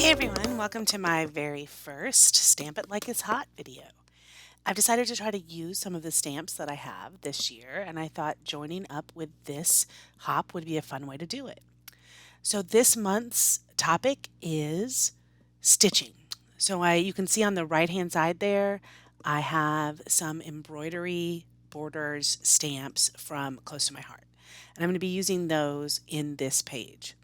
Hey everyone, welcome to my very first Stamp It Like It's Hot video. I've decided to try to use some of the stamps that I have this year, and I thought joining up with this hop would be a fun way to do it. So this month's topic is stitching. You can see on the right hand side there, I have some embroidery borders stamps from Close to My Heart. And I'm going to be using those in this page.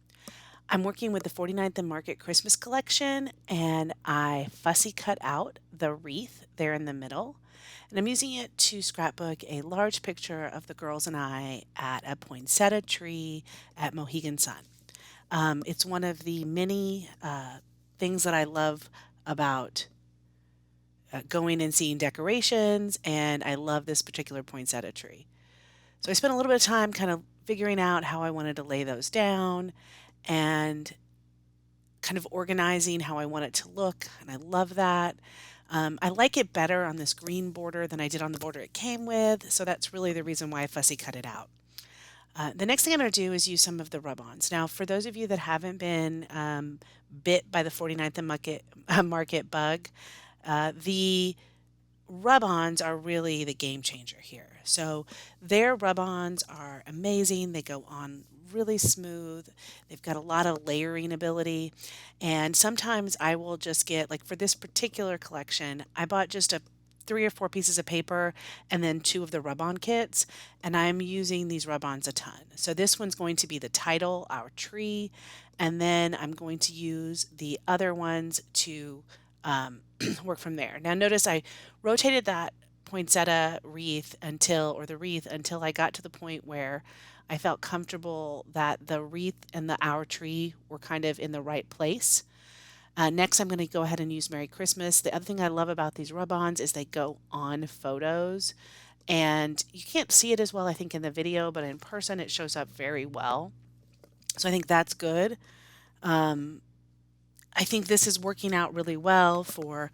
I'm working with the 49th and Market Christmas collection, and I fussy cut out the wreath there in the middle. And I'm using it to scrapbook a large picture of the girls and I at a poinsettia tree at Mohegan Sun. It's one of the many things that I love about going and seeing decorations, and I love this particular poinsettia tree. So I spent a little bit of time kind of figuring out how I wanted to lay those down and kind of organizing how I want it to look, and I love that. I like it better on this green border than I did on the border it came with, so that's really the reason why I fussy cut it out. The next thing I'm going to do is use some of the rub-ons. Now, for those of you that haven't been bit by the 49th and Market bug, the rub-ons are really the game changer here. So their rub-ons are amazing. They go on really smooth. They've got a lot of layering ability. And sometimes I will just get, like for this particular collection, I bought just a 3 or 4 pieces of paper and then 2 of the rub-on kits, and I'm using these rub-ons a ton. So this one's going to be the title, our tree, and then I'm going to use the other ones to work from there. Now notice I rotated that poinsettia wreath until I got to the point where I felt comfortable that the wreath and the our tree were kind of in the right place. Next, I'm going to go ahead and use Merry Christmas. The other thing I love about these rub-ons is they go on photos, and you can't see it as well, I think, in the video, but in person it shows up very well. So I think that's good. I think this is working out really well for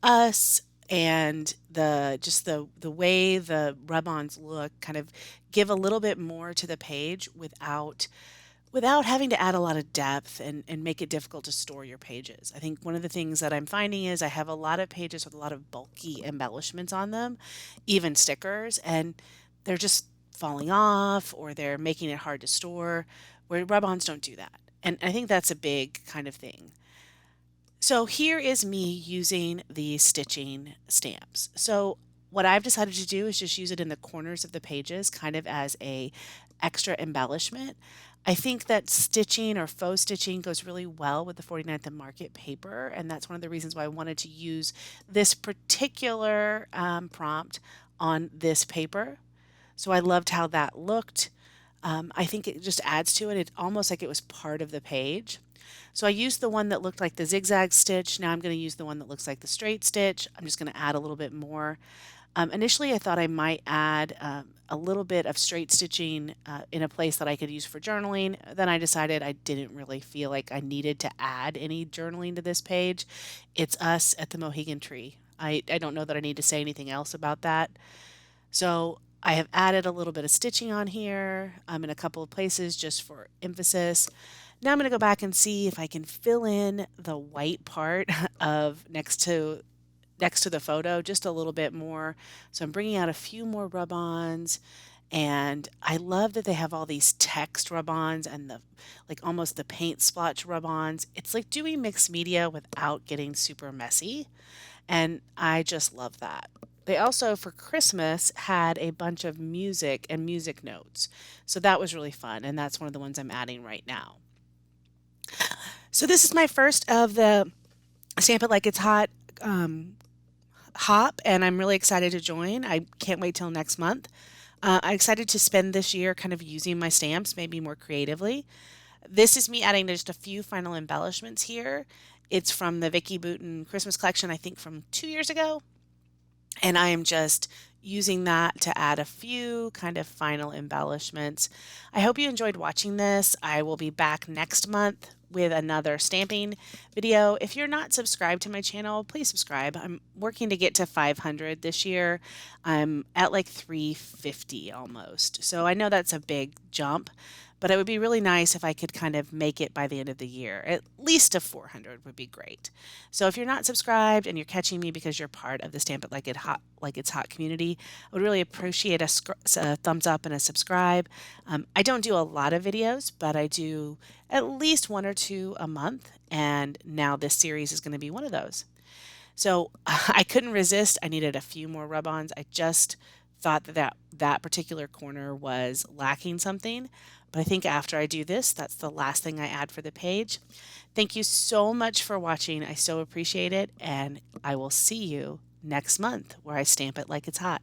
us, and the way the rub-ons look kind of give a little bit more to the page without having to add a lot of depth and make it difficult to store your pages. I think one of the things that I'm finding is I have a lot of pages with a lot of bulky embellishments on them, even stickers, and they're just falling off or they're making it hard to store, where rub-ons don't do that. And I think that's a big kind of thing. So here is me using the stitching stamps. So what I've decided to do is just use it in the corners of the pages, kind of as a extra embellishment. I think that stitching or faux stitching goes really well with the 49th and Market paper, and that's one of the reasons why I wanted to use this particular prompt on this paper. So I loved how that looked. I think it just adds to it. It's almost like it was part of the page. So I used the one that looked like the zigzag stitch. Now I'm going to use the one that looks like the straight stitch. I'm just going to add a little bit more. Initially, I thought I might add a little bit of straight stitching in a place that I could use for journaling. Then I decided I didn't really feel like I needed to add any journaling to this page. It's us at the Mohegan Tree. I don't know that I need to say anything else about that. So I have added a little bit of stitching on here in a couple of places just for emphasis. Now I'm going to go back and see if I can fill in the white part of next to the photo just a little bit more. So I'm bringing out a few more rub-ons, and I love that they have all these text rub-ons and the like almost the paint splotch rub-ons. It's like doing mixed media without getting super messy, and I just love that. They also, for Christmas, had a bunch of music and music notes. So that was really fun, and that's one of the ones I'm adding right now. So this is my first of the Stamp It Like It's Hot hop, and I'm really excited to join. I can't wait till next month. I'm excited to spend this year kind of using my stamps maybe more creatively. This is me adding just a few final embellishments here. It's from the Vicky Booten Christmas collection, I think from 2 years ago. And I am just using that to add a few kind of final embellishments. I hope you enjoyed watching this. I will be back next month with another stamping video. If you're not subscribed to my channel, please subscribe. I'm working to get to 500 this year. I'm at like 350 almost. So I know that's a big jump, but it would be really nice if I could kind of make it by the end of the year. At least a 400 would be great. So if you're not subscribed and you're catching me because you're part of the Stamp It Like It's Hot community, I would really appreciate a thumbs up and a subscribe. I don't do a lot of videos, but I do at least one or two a month, and now this series is going to be one of those. So I couldn't resist. I needed a few more rub-ons. I just thought that particular corner was lacking something. But I think after I do this, that's the last thing I add for the page. Thank you so much for watching. I so appreciate it. And I will see you next month where I stamp it like it's hot.